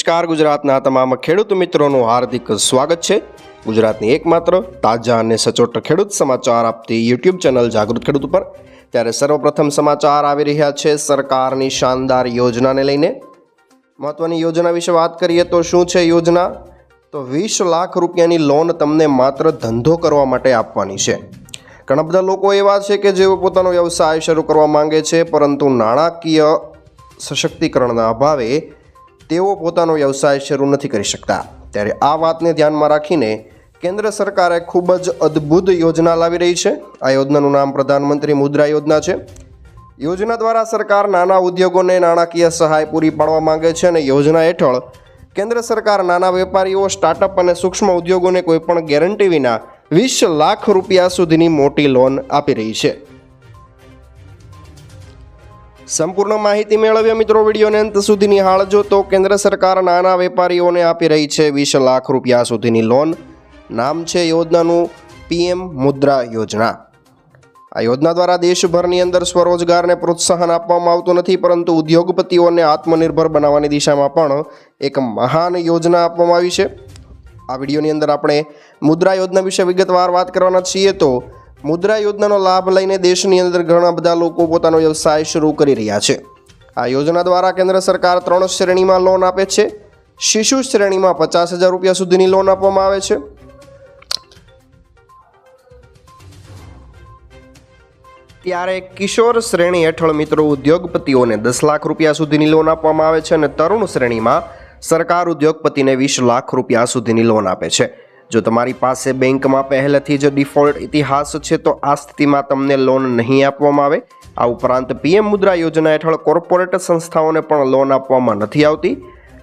નમસ્કાર ગુજરાતના તમામ ખેડૂત મિત્રોનું હાર્દિક સ્વાગત છે। ગુજરાતની એકમાત્ર તાજા અને સચોટ ખેડૂત સમાચાર આપતી યુટ્યુબ ચેનલ જાગૃત ખેડૂત ઉપર। ત્યારે સર્વપ્રથમ સમાચાર આવી રહ્યા છે સરકારની શાનદાર યોજનાને લઈને। મહત્વની યોજના વિશે વાત કરીએ તો શું છે યોજના? તો 20 લાખ રૂપિયાની લોન તમને માત્ર ધંધો કરવા માટે આપવાની છે। ઘણા બધા લોકો એવા છે કે જેઓ પોતાનો વ્યવસાય શરૂ કરવા માંગે છે, પરંતુ નાણાકીય સશક્તિકરણના અભાવે તેઓ પોતાનો વ્યવસાય શરૂ નથી કરી શકતા। ત્યારે આ વાતને ધ્યાનમાં રાખીને કેન્દ્ર સરકારે ખૂબ જ અદ્ભુત યોજના લાવી રહી છે। આ યોજનાનું નામ પ્રધાનમંત્રી મુદ્રા યોજના છે। યોજના દ્વારા સરકાર નાના ઉદ્યોગોને નાણાકીય સહાય પૂરી પાડવા માંગે છે અને યોજના હેઠળ કેન્દ્ર સરકાર નાના વેપારીઓ, સ્ટાર્ટઅપ અને સૂક્ષ્મ ઉદ્યોગોને કોઈપણ ગેરંટી વિના 20 લાખ રૂપિયા સુધીની મોટી લોન આપી રહી છે। સંપૂર્ણ માહિતી મેળવ્યા મિત્રો વિડીયોને અંત સુધી નિહાળજો। તો કેન્દ્ર સરકાર નાના વેપારીઓને આપી રહી છે 20 લાખ રૂપિયા સુધીની લોન। નામ છે યોજનાનું PM મુદ્રા યોજના। આ યોજના દ્વારા દેશભરની અંદર સ્વરોજગારને પ્રોત્સાહન આપવામાં આવતું નથી, પરંતુ ઉદ્યોગપતિઓને આત્મનિર્ભર બનાવવાની દિશામાં પણ એક મહાન યોજના આપવામાં આવી છે। આ વિડીયોની અંદર આપણે મુદ્રા યોજના વિશે વિગતવાર વાત કરવાના છીએ। તો મુદ્રા યોજનાનો લાભ લઈને દેશની અંદર ઘણા બધા લોકો પોતાનો વ્યવસાય શરૂ કરી રહ્યા છે। આ યોજના દ્વારા કેન્દ્ર સરકાર 3 શ્રેણીમાં લોન આપે છે। શિશુ શ્રેણીમાં 50,000 રૂપિયા સુધીની લોન આપવામાં આવે છે। ત્યારે કિશોર શ્રેણી હેઠળ મિત્રો ઉદ્યોગપતિઓને 10 લાખ રૂપિયા સુધીની લોન આપવામાં આવે છે અને તરુણ શ્રેણીમાં સરકાર ઉદ્યોગપતિને 20 લાખ રૂપિયા સુધીની લોન આપે છે। જો તમારી પાસે બેંકમાં પહેલેથી જ ડિફોલ્ટ ઇતિહાસ છે તો આ સ્થિતિમાં તમને લોન નહીં આપવામાં આવે। આ ઉપરાંત PM મુદ્રા યોજના હેઠળ કોર્પોરેટ સંસ્થાઓને પણ લોન આપવામાં નથી આવતી।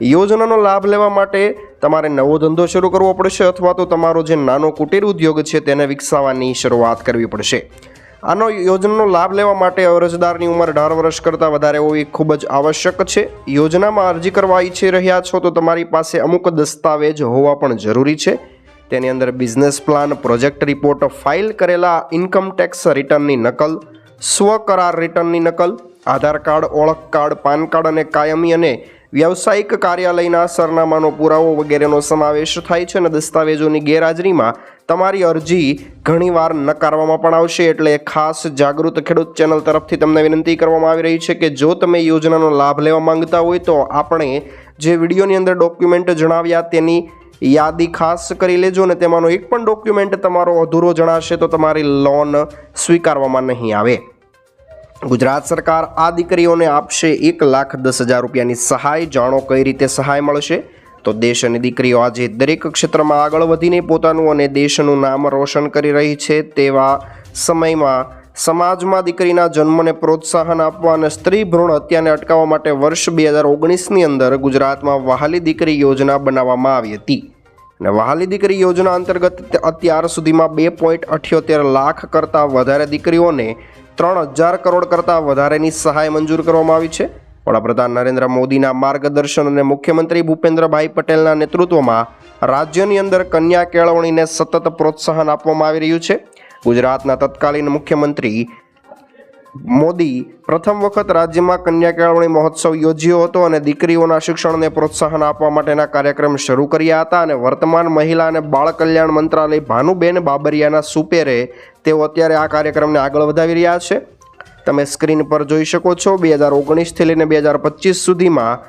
યોજનાનો લાભ લેવા માટે તમારે નવો ધંધો શરૂ કરવો પડશે અથવા તો તમારો જે નાનો કુટીર ઉદ્યોગ છે તેને વિકસાવવાની શરૂઆત કરવી પડશે। આનો યોજનાનો લાભ લેવા માટે અરજદારની ઉંમર 18 વર્ષ કરતાં વધારે હોવી ખૂબ જ આવશ્યક છે। યોજનામાં અરજી કરવા ઈચ્છી રહ્યા છો તો તમારી પાસે અમુક દસ્તાવેજ હોવા પણ જરૂરી છે। તેની અંદર business plan, project report, file કરેલા ઇન્કમ ટેક્સ રિટર્નની નકલ, સ્વકરાર રિટર્નની નકલ, આધાર કાર્ડ, ઓળખ કાર્ડ, પાન કાર્ડ અને કાયમી અને વ્યવસાયિક કાર્યાલયના સરનામાનો પુરાવો વગેરેનો સમાવેશ થાય છે। અને દસ્તાવેજોની ગેરહાજરીમાં તમારી અરજી ઘણીવાર નકારવામાં પણ આવશે। એટલે ખાસ જાગૃત ખેડૂત ચેનલ તરફથી તમને વિનંતી કરવામાં આવી રહી છે કે જો તમે યોજનાનો લાભ લેવા માંગતા હોય તો આપણે જે વિડીયોની અંદર ડોક્યુમેન્ટ જણાવ્યા તેની યાદી ખાસ કરી લેજો અને તેમાંનો એક પણ ડોક્યુમેન્ટ તમારો અધૂરો જણાશે તો તમારી લોન સ્વીકારવામાં નહીં આવે। ગુજરાત સરકાર આ દીકરીઓને આપશે 1,10,000 રૂપિયાની સહાય। જાણો કઈ રીતે સહાય મળશે? તો દેશની દીકરીઓ આજે દરેક ક્ષેત્રમાં આગળ વધીને પોતાનું અને દેશનું નામ રોશન કરી રહી છે। તેવા સમયમાં સમાજમાં દીકરીના જન્મને પ્રોત્સાહન આપવા અને સ્ત્રી ભ્રૂણ હત્યાને અટકાવવા માટે વર્ષ 2019ની અંદર ગુજરાતમાં વહાલી દીકરી યોજના બનાવવામાં આવી હતી અને વહાલી દીકરી યોજના અંતર્ગત અત્યાર સુધીમાં 2.78 લાખ કરતાં વધારે દીકરીઓને 3,000 કરોડ કરતાં વધારેની સહાય મંજૂર કરવામાં આવી છે। વડાપ્રધાન નરેન્દ્ર મોદીના માર્ગદર્શન અને મુખ્યમંત્રી ભૂપેન્દ્રભાઈ પટેલના નેતૃત્વમાં રાજ્યની અંદર કન્યા કેળવણીને સતત પ્રોત્સાહન આપવામાં આવી રહ્યું છે। ગુજરાતના તત્કાલીન મુખ્યમંત્રી મોદી પ્રથમ વખત રાજ્યમાં કન્યા કેળવણી મહોત્સવ યોજ્યો હતો અને દીકરીઓના શિક્ષણને પ્રોત્સાહન આપવા માટેના કાર્યક્રમ શરૂ કર્યા હતા। અને વર્તમાન મહિલા અને બાળ કલ્યાણ મંત્રાલય ભાનુબેન બાબરિયાના સુપેરે તેઓ અત્યારે આ કાર્યક્રમને આગળ વધાવી રહ્યા છે। તમે સ્ક્રીન પર જોઈ શકો છો 2019થી લઈને 2025 સુધીમાં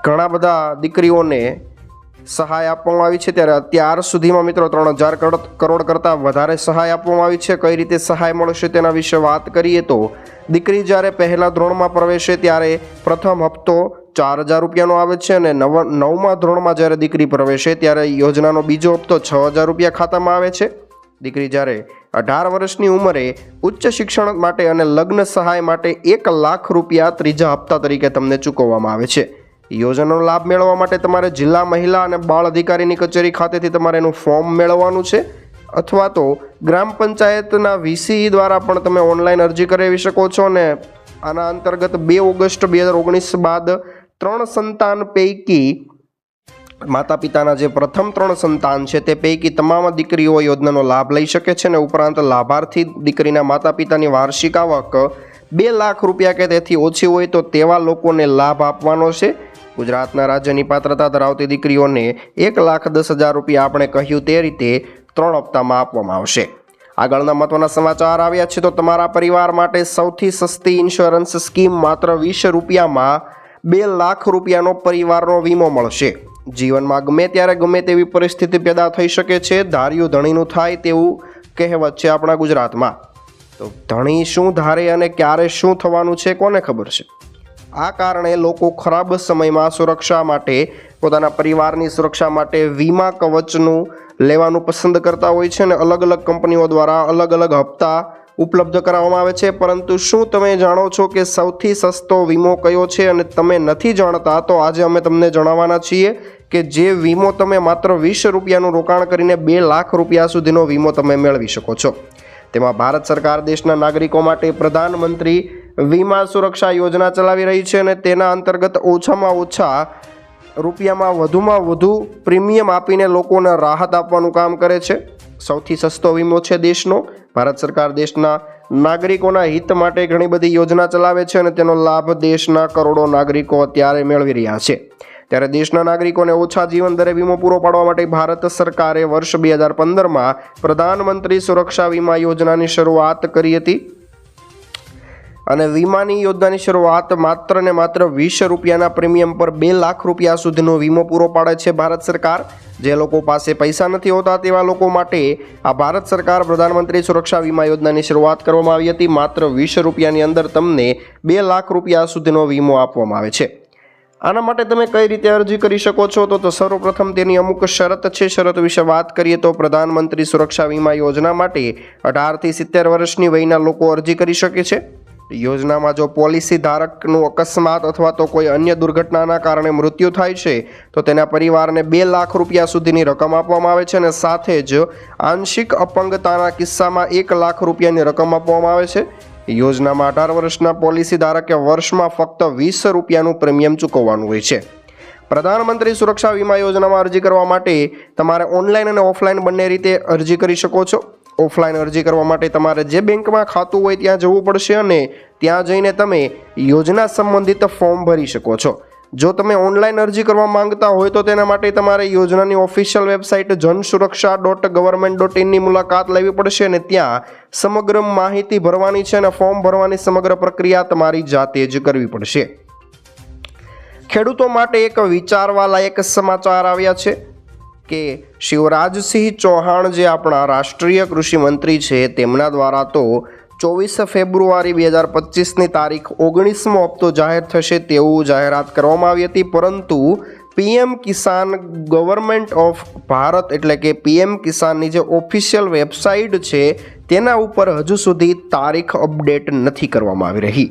ઘણા બધા દીકરીઓને સહાય આપવામાં આવી છે। ત્યારે અત્યાર સુધીમાં મિત્રો 3,000 કરોડ કરતાં વધારે સહાય આપવામાં આવી છે। કઈ રીતે સહાય મળશે તેના વિશે વાત કરીએ તો દીકરી જ્યારે પહેલા ધોરણમાં પ્રવેશે ત્યારે પ્રથમ હપ્તો 4,000 રૂપિયાનો આવે છે અને 9મા ધોરણમાં જ્યારે દીકરી પ્રવેશે ત્યારે યોજનાનો બીજો હપ્તો 6,000 રૂપિયા ખાતામાં આવે છે। દીકરી જ્યારે 18 વર્ષની ઉંમરે ઉચ્ચ શિક્ષણ માટે અને લગ્ન સહાય માટે 1 લાખ રૂપિયા ત્રીજા હપ્તા તરીકે તમને ચૂકવવામાં આવે છે। યોજનાનો લાભ મેળવવા માટે તમારે જિલ્લા મહિલા અને બાળ અધિકારીની કચેરી ખાતેથી તમારે એનું ફોર્મ મેળવવાનું છે અથવા તો ગ્રામ પંચાયતના VC દ્વારા પણ તમે ઓનલાઈન અરજી કરાવી શકો છો। અને આના અંતર્ગત 2 ઓગસ્ટ 2019 બાદ 3 સંતાન પૈકી માતા પિતાના જે પ્રથમ 3 સંતાન છે તે પૈકી તમામ દીકરીઓ યોજનાનો લાભ લઈ શકે છે। અને ઉપરાંત લાભાર્થી દીકરીના માતા પિતાની વાર્ષિક આવક 2 લાખ રૂપિયા કે તેથી ઓછી હોય તો તેવા લોકોને લાભ આપવાનો છે। ગુજરાતના રાજ્યની પાત્રતા ધરાવતી દીકરીઓને 1,10,000 રૂપિયા આપણે કહ્યું તે રીતે 3 હપ્તામાં આપવામાં આવશે. આગળના મહત્વના સમાચાર આવ્યા છે તો તમારા પરિવાર માટે સૌથી સસ્તી ઇન્સ્યોરન્સ સ્કીમ માત્ર 20 રૂપિયામાં 2 લાખ રૂપિયાનો પરિવારનો વીમો મળશે. જીવનમાં ગમે ત્યારે ગમે તેવી પરિસ્થિતિ પેદા થઈ શકે છે. ધાર્યું ધણીનું થાય તેવું કહેવત છે આપણા ગુજરાતમાં. તો ધણી શું ધારે અને ક્યારે શું થવાનું છે કોને ખબર છે. આ કારણે લોકો ખરાબ સમયમાં સુરક્ષા માટે પોતાના પરિવારની સુરક્ષા માટે વીમા કવચનું લેવાનું પસંદ કરતા હોય છે અને અલગ અલગ કંપનીઓ દ્વારા અલગ અલગ હપ્તા ઉપલબ્ધ કરાવવામાં આવે છે. પરંતુ શું તમે જાણો છો કે સૌથી સસ્તો વીમો કયો છે? અને તમે નથી જાણતા તો આજે અમે તમને જણાવવાના છીએ કે જે વીમો તમે માત્ર 20 રૂપિયાનું રોકાણ કરીને 2 લાખ રૂપિયા સુધીનો વીમો તમે મેળવી શકો છો. તેમાં ભારત સરકાર દેશના નાગરિકો માટે પ્રધાનમંત્રી વીમા સુરક્ષા યોજના ચલાવી રહી છે અને તેના અંતર્ગત ઓછામાં ઓછા રૂપિયામાં વધુમાં વધુ પ્રીમિયમ આપીને લોકોને રાહત આપવાનું કામ કરે છે. સૌથી સસ્તો વીમો છે દેશનો. ભારત સરકાર દેશના નાગરિકોના હિત માટે ઘણી બધી યોજના ચલાવે છે અને તેનો લાભ દેશના કરોડો નાગરિકો અત્યારે મેળવી રહ્યા છે. ત્યારે દેશના નાગરિકોને ઓછા જીવન દરે વીમો પૂરો પાડવા માટે ભારત સરકારે વર્ષ 2015માં પ્રધાનમંત્રી સુરક્ષા વીમા યોજનાની શરૂઆત કરી હતી. અને વીમાની યોજનાની શરૂઆત માત્ર ને માત્ર 20 રૂપિયાના પ્રીમિયમ પર 2 લાખ રૂપિયા સુધીનો વીમો પૂરો પાડે છે ભારત સરકાર. જે લોકો પાસે પૈસા નથી હોતા તેવા લોકો માટે આ ભારત સરકાર પ્રધાનમંત્રી સુરક્ષા વીમા યોજનાની શરૂઆત કરવામાં આવી હતી. માત્ર 20 રૂપિયાની અંદર તમને 2 લાખ રૂપિયા સુધીનો વીમો આપવામાં આવે છે. આના માટે તમે કઈ રીતે અરજી કરી શકો છો? તો સર્વપ્રથમ તેની અમુક શરત છે. શરત વિશે વાત કરીએ તો પ્રધાનમંત્રી સુરક્ષા વીમા યોજના માટે 18 થી 70 વર્ષની વયના લોકો અરજી કરી શકે છે. યોજનામાં જો પોલિસી ધારકનું અકસ્માત અથવા તો કોઈ અન્ય દુર્ઘટનાના કારણે મૃત્યુ થાય છે તો તેના પરિવારને 2 લાખ રૂપિયા સુધીની રકમ આપવામાં આવે છે અને સાથે જ આંશિક અપંગતાના કિસ્સામાં 1 લાખ રૂપિયાની રકમ આપવામાં આવે છે. યોજનામાં 18 વર્ષના પોલિસી ધારકે વર્ષમાં ફક્ત 20 રૂપિયાનું પ્રીમિયમ ચૂકવવાનું હોય છે. પ્રધાનમંત્રી સુરક્ષા વીમા યોજનામાં અરજી કરવા માટે તમારે ઓનલાઈન અને ઓફલાઈન બંને રીતે અરજી કરી શકો છો. ઓફલાઈન અરજી કરવા માટે તમારે જે બેંકમાં ખાતું હોય ત્યાં જવું પડશે અને ત્યાં જઈને તમે યોજના સંબંધિત ફોર્મ ભરી શકો છો. જો તમે ઓનલાઈન અરજી કરવા માંગતા હોય તો તેના માટે તમારે યોજનાની ઓફિશિયલ વેબસાઇટ jansurakshha.government.in ની મુલાકાત લેવી પડશે અને ત્યાં સમગ્ર માહિતી ભરવાની છે અને ફોર્મ ભરવાની સમગ્ર પ્રક્રિયા તમારી જાતે જ કરવી પડશે. ખેડૂતો માટે એક વિચારવા લાયક સમાચાર આવ્યા છે કે શિવરાજસિંહ ચૌહાણ જે આપણા રાષ્ટ્રીય કૃષિ મંત્રી છે તેમના દ્વારા તો 24 ફેબ્રુઆરી 2025ની તારીખ 19મો હપ્તો જાહેર થશે તેવું જાહેરાત કરવામાં આવી હતી. પરંતુ PM Kisan government of Bharat એટલે કે પીએમ કિસાનની જે ઓફિશિયલ વેબસાઇટ છે તેના ઉપર હજુ સુધી તારીખ અપડેટ નથી કરવામાં આવી રહી.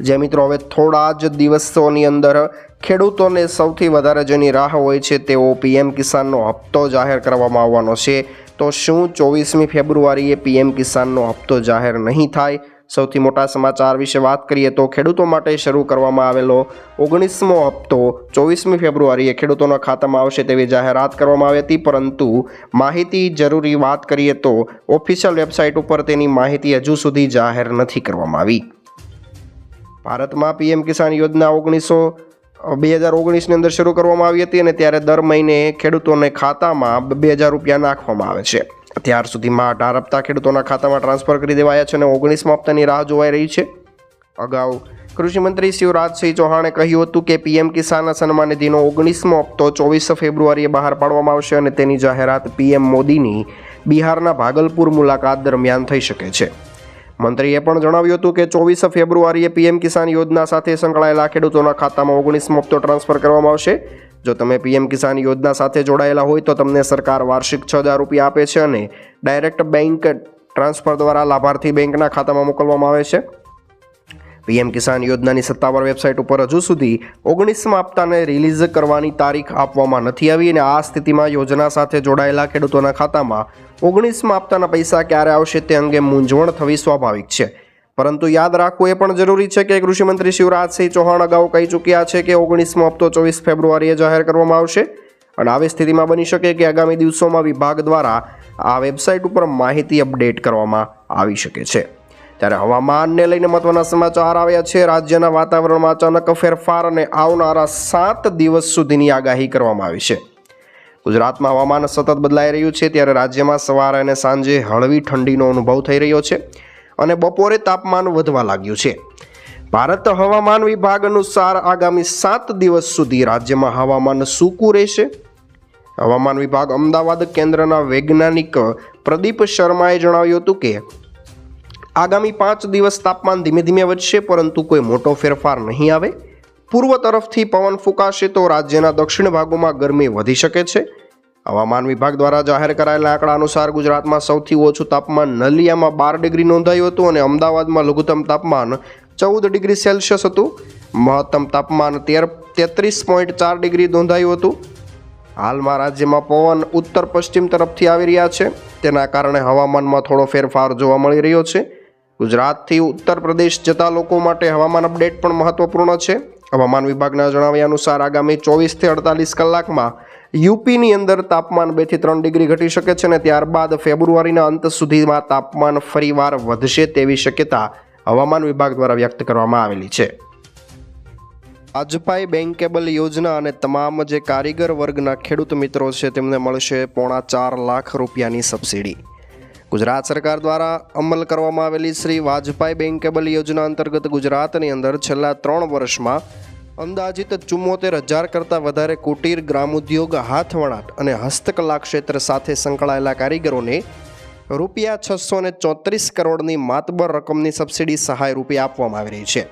જે મિત્રો હવે થોડા જ દિવસોની અંદર ખેડૂતોને સૌથી વધારે જેની રાહ હોય છે તેઓ પીએમ કિસાનનો હપ્તો જાહેર કરવામાં આવવાનો છે. તો શું 24મી ફેબ્રુઆરીએ પીએમ કિસાનનો હપ્તો જાહેર નહીં થાય? સૌથી મોટા સમાચાર વિશે વાત કરીએ તો ખેડૂતો માટે શરૂ કરવામાં આવેલો 19મો હપ્તો 24મી ફેબ્રુઆરીએ ખેડૂતોના ખાતામાં આવશે તેવી જાહેરાત કરવામાં આવી હતી. પરંતુ માહિતી જરૂરી વાત કરીએ તો ઓફિશિયલ વેબસાઇટ ઉપર તેની માહિતી હજુ સુધી જાહેર નથી કરવામાં આવી. ભારતમાં પીએમ કિસાન યોજના 2019ની અંદર શરૂ કરવામાં આવી હતી અને ત્યારે દર મહિને ખેડૂતોને ખાતામાં 2,000 રૂપિયા નાખવામાં આવે છે. ત્યાર સુધીમાં 18 હપ્તા ખેડૂતોના ખાતામાં ટ્રાન્સફર કરી દેવાયા છે અને 19મા હપ્તાની રાહ જોવાઈ રહી છે. અગાઉ કૃષિમંત્રી શિવરાજસિંહ ચૌહાણે કહ્યું હતું કે પીએમ કિસાન સન્માન નિધિનો 19મો હપ્તો 24 ફેબ્રુઆરીએ બહાર પાડવામાં આવશે અને તેની જાહેરાત પીએમ મોદીની બિહારના ભાગલપુર મુલાકાત દરમિયાન થઈ શકે છે. મંત્રીએ પણ જણાવ્યું હતું કે 24 ફેબ્રુઆરીએ પીએમ કિસાન યોજના સાથે સંકળાયેલા ખેડૂતોના ખાતામાં 19મો હપ્તો ટ્રાન્સફર કરવામાં આવશે. જો તમે પીએમ કિસાન યોજના સાથે જોડાયેલા હોય તો તમને સરકાર વાર્ષિક 6,000 રૂપિયા આપે છે અને ડાયરેક્ટ બેંક ટ્રાન્સફર દ્વારા લાભાર્થી બેંકના ખાતામાં મોકલવામાં આવે છે. પીએમ કિસાન યોજનાની સત્તાવાર વેબસાઇટ ઉપર હજુ સુધી 19મા હપ્તાને રિલીઝ કરવાની તારીખ આપવામાં નથી આવી અને આ સ્થિતિમાં યોજના સાથે જોડાયેલા ખેડૂતોના ખાતામાં 19મા હપ્તાના પૈસા ક્યારે આવશે તે અંગે મૂંઝવણ થવી સ્વાભાવિક છે. પરંતુ યાદ રાખવું એ પણ જરૂરી છે કે કૃષિમંત્રી શિવરાજસિંહ ચૌહાણ અગાઉ કહી ચૂક્યા છે કે 19મો હપ્તો 24 ફેબ્રુઆરીએ જાહેર કરવામાં આવશે અને આવી સ્થિતિમાં બની શકે કે આગામી દિવસોમાં વિભાગ દ્વારા આ વેબસાઇટ ઉપર માહિતી અપડેટ કરવામાં આવી શકે છે. ત્યારે હવામાનને લઈને મહત્વના સમાચાર આવ્યા છે. રાજ્યના વાતાવરણમાં અચાનક ફેરફાર અને આવનારા 7 દિવસ સુધીની આગાહી કરવામાં આવી છે. ગુજરાતમાં હવામાન સતત બદલાઈ રહ્યું છે, ત્યારે રાજ્યમાં સવારે અને સાંજે હળવી ઠંડીનો અનુભવ થઈ રહ્યો છે અને બપોરે તાપમાન વધવા લાગ્યું છે. ભારત હવામાન વિભાગ અનુસાર આગામી 7 દિવસ સુધી રાજ્યમાં હવામાન સૂકું રહેશે. હવામાન વિભાગ અમદાવાદ કેન્દ્રના વૈજ્ઞાનિક પ્રદીપ શર્માએ જણાવ્યું હતું કે આગામી 5 દિવસ તાપમાન ધીમે ધીમે વધશે, પરંતુ કોઈ મોટો ફેરફાર નહીં આવે. પૂર્વ તરફથી પવન ફૂંકાશે તો રાજ્યના દક્ષિણ ભાગોમાં ગરમી વધી શકે છે. હવામાન વિભાગ દ્વારા જાહેર કરાયેલા આંકડા અનુસાર ગુજરાતમાં સૌથી ઓછું તાપમાન નલિયામાં 12 ડિગ્રી નોંધાયું હતું અને અમદાવાદમાં લઘુત્તમ તાપમાન 14 ડિગ્રી સેલ્સિયસ હતું. મહત્તમ તાપમાન 33.4 ડિગ્રી નોંધાયું હતું. હાલમાં રાજ્યમાં પવન ઉત્તર પશ્ચિમ તરફથી આવી રહ્યા છે, તેના કારણે હવામાનમાં થોડો ફેરફાર જોવા મળી રહ્યો છે. ગુજરાતથી ઉત્તર પ્રદેશ જતા લોકો માટે હવામાન અપડેટ પણ મહત્વપૂર્ણ છે. હવામાન વિભાગના જણાવ્યા અનુસાર આગામી 24 થી 48 કલાકમાં યુપીની અંદર તાપમાન 2 થી 3 ડિગ્રી ઘટી શકે છે અને ત્યારબાદ ફેબ્રુઆરીના અંત સુધીમાં તાપમાન ફરીવાર વધશે તેવી શક્યતા હવામાન વિભાગ દ્વારા વ્યક્ત કરવામાં આવેલી છે. વાજપાઈ બેંકેબલ યોજના અને તમામ જે કારીગર વર્ગના ખેડૂત મિત્રો છે તેમને મળશે 4.5 લાખ રૂપિયાની સબસિડી. ગુજરાત સરકાર દ્વારા અમલ કરવામાં આવેલી શ્રી વાજપાઈ બેંકેબલ યોજના અંતર્ગત ગુજરાતની અંદર છેલ્લા 3 વર્ષમાં અંદાજિત 74,000 કરતાં વધારે કુટીર, ગ્રામોદ્યોગ, હાથવણાટ અને હસ્તકલા ક્ષેત્ર સાથે સંકળાયેલા કારીગરોને રૂપિયા 634 કરોડની માતબર રકમની સબસિડી સહાય રૂપે આપવામાં આવી રહી છે.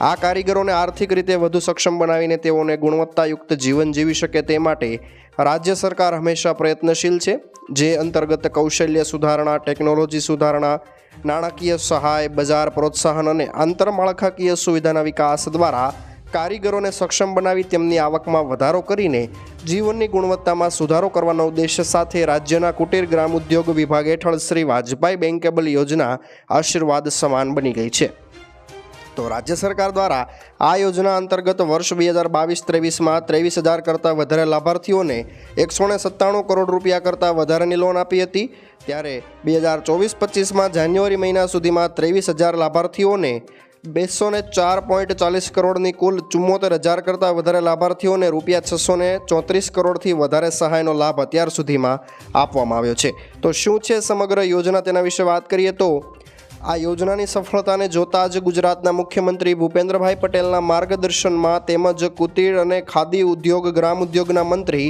આ કારીગરોને આર્થિક રીતે વધુ સક્ષમ બનાવીને તેઓને ગુણવત્તાયુક્ત જીવન જીવી શકે તે માટે રાજ્ય સરકાર હંમેશા પ્રયત્નશીલ છે. જે અંતર્ગત કૌશલ્ય સુધારણા, ટેકનોલોજી સુધારણા, નાણાકીય સહાય, બજાર પ્રોત્સાહન અને આંતરમાળખાકીય સુવિધાના વિકાસ દ્વારા કારીગરોને સક્ષમ બનાવી તેમની આવકમાં વધારો કરીને જીવનની ગુણવત્તામાં સુધારો કરવાના ઉદ્દેશ્ય સાથે રાજ્યના કુટીર ગ્રામ ઉદ્યોગ વિભાગ હેઠળ શ્રી વાજપાઈ બેંકેબલ યોજના આશીર્વાદ સમાન બની ગઈ છે. તો રાજ્ય સરકાર દ્વારા આ યોજના અંતર્ગત વર્ષ 2022-23માં 23,000 કરતાં વધારે લાભાર્થીઓને 197 કરોડ રૂપિયા કરતાં વધારેની લોન આપી હતી. ત્યારે 2024-25માં જાન્યુઆરી મહિના સુધીમાં 23,000 લાભાર્થીઓને 204.40 કરોડની કુલ 74,000 કરતાં વધારે લાભાર્થીઓને રૂપિયા 634 કરોડથી વધારે સહાયનો લાભ અત્યાર સુધીમાં આપવામાં આવ્યો છે. તો શું છે સમગ્ર યોજના તેના વિશે વાત કરીએ તો આ યોજનાની સફળતાને જોતા જ ગુજરાતના મુખ્યમંત્રી ભૂપેન્દ્રભાઈ પટેલના માર્ગદર્શનમાં તેમજ કુટીર અને ખાદી ઉદ્યોગ ગ્રામ ઉદ્યોગના મંત્રી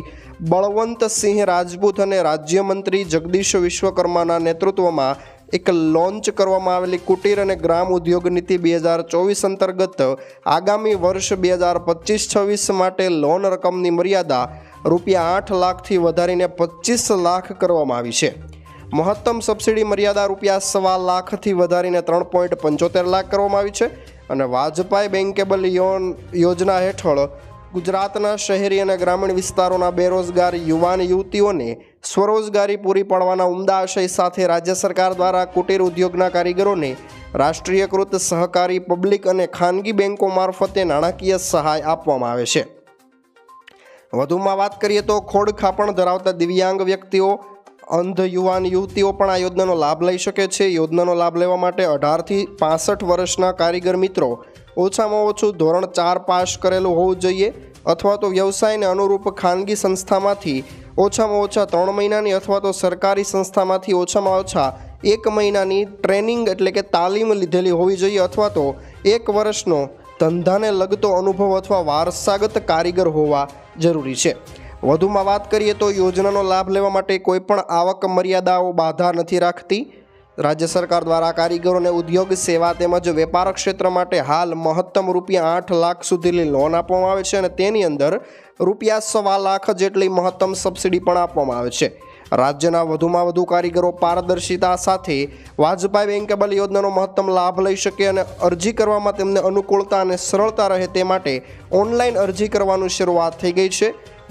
બળવંતસિંહ રાજપૂત અને રાજ્યમંત્રી જગદીશ વિશ્વકર્માના નેતૃત્વમાં એક લોન્ચ કરવામાં આવેલી કુટીર અને ગ્રામ ઉદ્યોગ નીતિ 2024 અંતર્ગત આગામી વર્ષ 2025-26 માટે લોન રકમની મર્યાદા રૂપિયા 8 લાખથી વધારીને 25 લાખ કરવામાં આવી છે. મહત્તમ સબસિડી મર્યાદા રૂપિયા 1.25 લાખથી વધારીને 3.75 લાખ કરવામાં આવી છે અને વાજપાઈ બેંકેબલ યોજના હેઠળ ગુજરાતના શહેરી અને ગ્રામીણ વિસ્તારોના બેરોજગાર યુવાન યુવતીઓને સ્વરોજગારી પૂરી પાડવાના ઉમદા આશય સાથે રાજ્ય સરકાર દ્વારા કુટીર ઉદ્યોગના કારીગરોને રાષ્ટ્રીયકૃત સહકારી પબ્લિક અને ખાનગી બેંકો મારફતે નાણાકીય સહાય આપવામાં આવે છે. વધુમાં વાત કરીએ તો ખોડખાપણ ધરાવતા દિવ્યાંગ વ્યક્તિઓ, અંધ યુવાન યુવતીઓ પણ આ યોજનાનો લાભ લઈ શકે છે. યોજનાનો લાભ લેવા માટે 18 થી 65 વર્ષના કારીગર મિત્રો ઓછામાં ઓછું ધોરણ 4 પાસ કરેલું હોવું જોઈએ અથવા તો વ્યવસાયને અનુરૂપ ખાનગી સંસ્થામાંથી ઓછામાં ઓછા 3 મહિનાની અથવા તો સરકારી સંસ્થામાંથી ઓછામાં ઓછા 1 મહિનાની ટ્રેનિંગ એટલે કે તાલીમ લીધેલી હોવી જોઈએ અથવા તો 1 વર્ષનો ધંધાને લગતો અનુભવ અથવા વારસાગત કારીગર હોવા જરૂરી છે. વધુમાં વાત કરીએ તો યોજનાનો લાભ લેવા માટે કોઈપણ આવક મર્યાદાઓ બાધા નથી રાખતી. રાજ્ય સરકાર દ્વારા કારીગરોને ઉદ્યોગ, સેવા તેમજ વેપાર ક્ષેત્ર માટે હાલ મહત્તમ રૂપિયા 8 લાખ સુધીની લોન આપવામાં આવે છે અને તેની અંદર રૂપિયા 1.25 લાખ જેટલી મહત્તમ સબસિડી પણ આપવામાં આવે છે. રાજ્યના વધુમાં વધુ કારીગરો પારદર્શિતા સાથે વાજપાઈ બેંકેબલ યોજનાનો મહત્તમ લાભ લઈ શકે અને અરજી કરવામાં તેમને અનુકૂળતા અને સરળતા રહે તે માટે ઓનલાઈન અરજી કરવાની શરૂઆત થઈ ગઈ છે.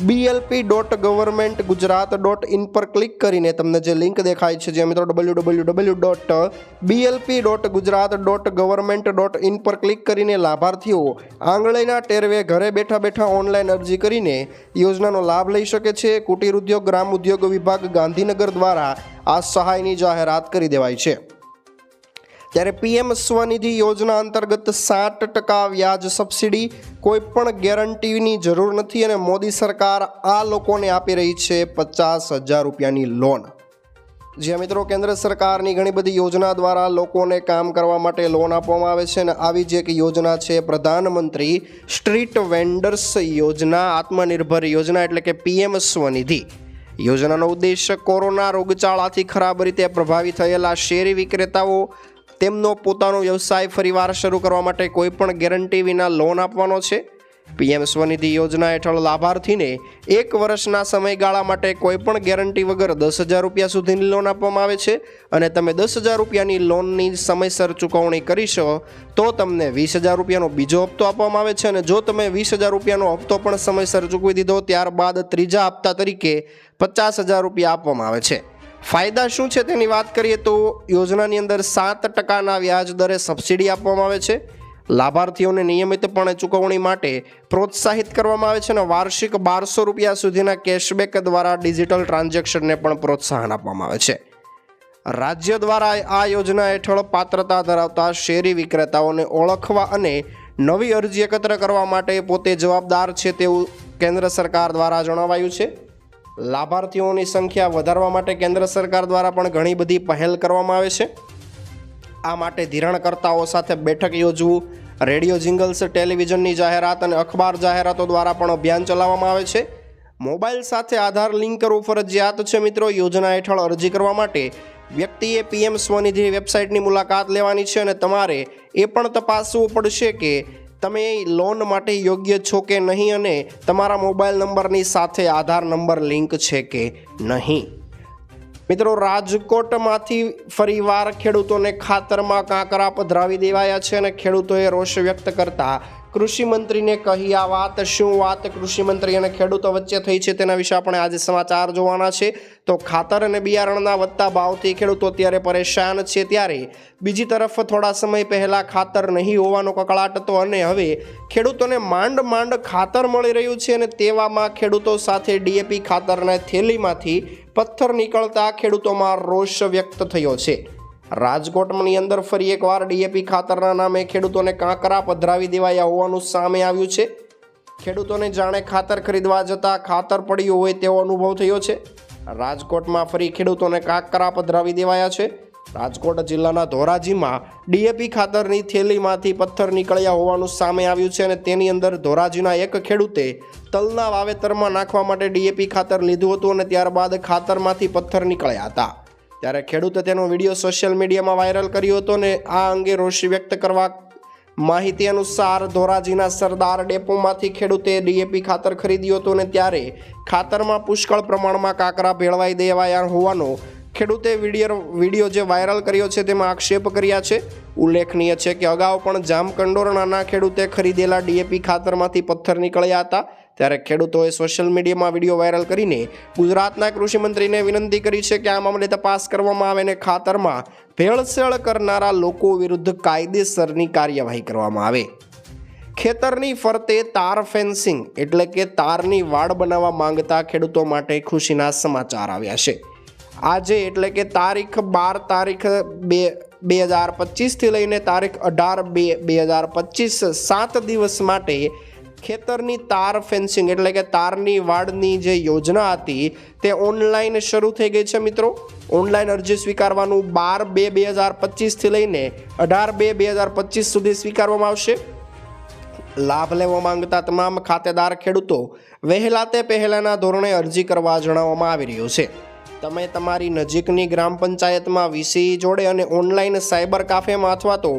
blp.governmentgujarat.in પર ક્લિક કરીને તમને જે લિંક દેખાય છે જે મિત્રો www.blp.gujarat.government.in પર ક્લિક કરીને લાભાર્થીઓ આંગળીના ટેરવે ઘરે બેઠા બેઠા ઓનલાઈન અરજી કરીને યોજનાનો લાભ લઈ શકે છે. કુટીર ઉદ્યોગ ગ્રામ ઉદ્યોગ વિભાગ ગાંધીનગર દ્વારા આ સહાયની જાહેરાત કરી દેવાય છે. ત્યારે પીએમ સ્વનિધિ યોજના અંતર્ગત 60% વ્યાજ સબસિડી, કોઈ પણ ગેરંટીની જરૂર નથી અને મોદી સરકાર આ લોકોને આપી રહી છે 50,000 રૂપિયાની લોન. જ્યાં મિત્રો કેન્દ્ર સરકારની ઘણી બધી યોજના દ્વારા લોકોને કામ કરવા માટે લોન આપવામાં આવે છે અને આવી જ એક યોજના છે પ્રધાનમંત્રી સ્ટ્રીટ વેન્ડર્સ યોજના, આત્મનિર્ભર યોજના એટલે કે પીએમ સ્વનિધિ યોજનાનો ઉદ્દેશ કોરોના રોગચાળાથી ખરાબ રીતે પ્રભાવિત થયેલા શેરી વિક્રેતાઓ તેમનો પોતાનો વ્યવસાય ફરીવાર શરૂ કરવા માટે કોઈ પણ ગેરંટી વિના લોન આપવાનો છે. પીએમ સ્વનિધિ યોજના હેઠળ લાભાર્થીને 1 વર્ષના સમયગાળા માટે કોઈ પણ ગેરંટી વગર 10,000 રૂપિયા સુધીની લોન આપવામાં આવે છે અને તમે 10,000 રૂપિયાની લોનની સમયસર ચૂકવણી કરીશો તો તમને 20,000 રૂપિયાનો બીજો હપ્તો આપવામાં આવે છે અને જો તમે 20,000 રૂપિયાનો હપ્તો પણ સમયસર ચૂકવી દીધો ત્યારબાદ ત્રીજા હપ્તા તરીકે 50,000 રૂપિયા આપવામાં આવે છે. ફાયદા શું છે તેની વાત કરીએ તો યોજનાની અંદર 7% વ્યાજ દરે સબસિડી આપવામાં આવે છે. લાભાર્થીઓને નિયમિતપણે ચૂકવણી માટે પ્રોત્સાહિત કરવામાં આવે છે અને વાર્ષિક 1,200 રૂપિયા સુધીના કેશબેક દ્વારા ડિજિટલ ટ્રાન્ઝેક્શનને પણ પ્રોત્સાહન આપવામાં આવે છે. રાજ્ય દ્વારા આ યોજના હેઠળ પાત્રતા ધરાવતા શેરી વિક્રેતાઓને ઓળખવા અને નવી અરજી એકત્ર કરવા માટે પોતે જવાબદાર છે તેવું કેન્દ્ર સરકાર દ્વારા જણાવાયું છે. લાભાર્થીઓની સંખ્યા વધારવા માટે કેન્દ્ર સરકાર દ્વારા પણ ઘણી બધી પહેલ કરવામાં આવે છે. આ માટે ધિરાણકર્તાઓ સાથે બેઠક યોજવું, રેડિયો જિંગલ્સ, ટેલિવિઝનની જાહેરાત અને અખબાર જાહેરાતો દ્વારા પણ અભિયાન ચલાવવામાં આવે છે. મોબાઈલ સાથે આધાર લિંક કરવું ફરજિયાત છે. મિત્રો, યોજના હેઠળ અરજી કરવા માટે વ્યક્તિએ પીએમ સ્વનિધિ વેબસાઇટની મુલાકાત લેવાની છે અને તમારે એ પણ તપાસવું પડશે કે તમે લોન માટે યોગ્ય છો કે નહીં અને તમારા મોબાઈલ નંબરની સાથે આધાર નંબર લિંક છે કે નહીં. મિત્રો, રાજકોટમાંથી ફરીવાર ખેડૂતોને ખાતરમાં કાંકરા પધરાવી દેવાયા છે અને ખેડૂતોએ રોષ વ્યક્ત કરતા કૃષિ મંત્રીને કહી આ વાત. શું વાત કૃષિ મંત્રી અને ખેડૂતો વચ્ચે થઈ છે તેના વિશે આપણે આજે સમાચાર જોવાના છે. તો ખાતર અને બિયારણના વધતા ભાવથી ખેડૂતો અત્યારે પરેશાન છે, ત્યારે બીજી તરફ થોડા સમય પહેલાં ખાતર નહીં હોવાનો કકળાટ હતો અને હવે ખેડૂતોને માંડ ખાતર મળી રહ્યું છે અને તેવામાં ખેડૂતો સાથે ડીએપી ખાતરના થેલીમાંથી પથ્થર નીકળતા ખેડૂતોમાં રોષ વ્યક્ત થયો છે. રાજકોટની અંદર ફરી એકવાર ડીએપી ખાતરના નામે ખેડૂતોને કાંકરા પધરાવી દેવાયા હોવાનું સામે આવ્યું છે. ખેડૂતોને જાણે ખાતર ખરીદવા જતાં ખાતર પડ્યું હોય તેવો અનુભવ થયો છે. રાજકોટમાં ફરી ખેડૂતોને કાંકરા પધરાવી દેવાયા છે. રાજકોટ જિલ્લાના ધોરાજીમાં ડીએપી ખાતરની થેલીમાંથી પથ્થર નીકળ્યા હોવાનું સામે આવ્યું છે અને તેની અંદર ધોરાજીના એક ખેડૂતે તલના વાવેતરમાં નાખવા માટે ડીએપી ખાતર લીધું હતું અને ત્યારબાદ ખાતરમાંથી પથ્થર નીકળ્યા હતા. ત્યારે ખેડૂતે તેનો વિડીયો સોશિયલ મીડિયામાં વાયરલ કર્યો હતો અને આ અંગે રોષ વ્યક્ત કરવા માહિતી અનુસાર ધોરાજીના સરદાર ડેપોમાંથી ખેડૂતે ડીએપી ખાતર ખરીદ્યું હતું અને ત્યારે ખાતરમાં પુષ્કળ પ્રમાણમાં કાંકરા ભેળવાઈ દેવાયા હોવાનો ખેડૂતે વિડીયો જે વાયરલ કર્યો છે તેમાં આક્ષેપ કર્યા છે. ઉલ્લેખનીય છે કે અગાઉ પણ જામકંડોરણાના ખેડૂતે ખરીદેલા ડીએપી ખાતરમાંથી પથ્થર નીકળ્યા હતા. ત્યારે ખેડૂતોએ સોશિયલ મીડિયામાં વિડીયો વાયરલ કરીને ગુજરાતના કૃષિ મંત્રીને વિનંતી કરી છે કે આ મામલે તપાસ કરવામાં આવે અને ખાતરમાં ભેળસેળ કરનારા લોકો વિરુદ્ધ કાયદેસરની કાર્યવાહી કરવામાં આવે. ખેતરની ફરતે તાર ફેન્સિંગ એટલે કે તારની વાડ બનાવવા માંગતા ખેડૂતો માટે ખુશીના સમાચાર આવ્યા છે. આજે એટલે કે તારીખ 12/2/2025 લઈને તારીખ 18/2/2025 7 દિવસ માટે ખેતરની તાર ફેન્સિંગ એટલે કે તારની વાડની જે યોજના હતી તે ઓનલાઈન શરૂ થઈ ગઈ છે. મિત્રો, ઓનલાઈન અરજી સ્વીકારવાનું 12/2/2025 લઈને 18/2/2025 સુધી સ્વીકારવામાં આવશે. લાભ લેવા માંગતા તમામ ખાતેદાર ખેડૂતો વહેલા તે પહેલાના ધોરણે અરજી કરવા જણાવવામાં આવી રહ્યું છે. તમે તમારી નજીકની ગ્રામ પંચાયતમાં વીસી જોડે અને ઓનલાઈન સાયબર કાફેમાં અથવા તો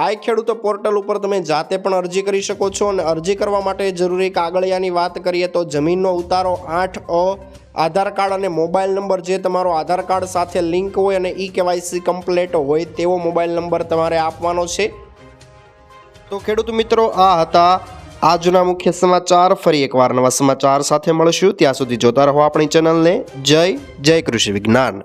આઈ ખેડૂતો પોર્ટલ ઉપર તમે જાતે પણ અરજી કરી શકો છો. અને અરજી કરવા માટે જરૂરી કાગળિયાની વાત કરીએ તો જમીનનો ઉતારો 8A, આધાર કાર્ડ અને મોબાઈલ નંબર જે તમારો આધાર કાર્ડ સાથે લિંક હોય અને KYC કમ્પ્લીટ હોય તેવો મોબાઈલ નંબર તમારે આપવાનો છે. તો ખેડૂત મિત્રો, આ હતા આજના મુખ્ય સમાચાર. ફરી એકવાર નવા સમાચાર સાથે મળશું. ત્યાં સુધી જોતા રહો આપણી ચેનલને. જય કૃષિ વિજ્ઞાન.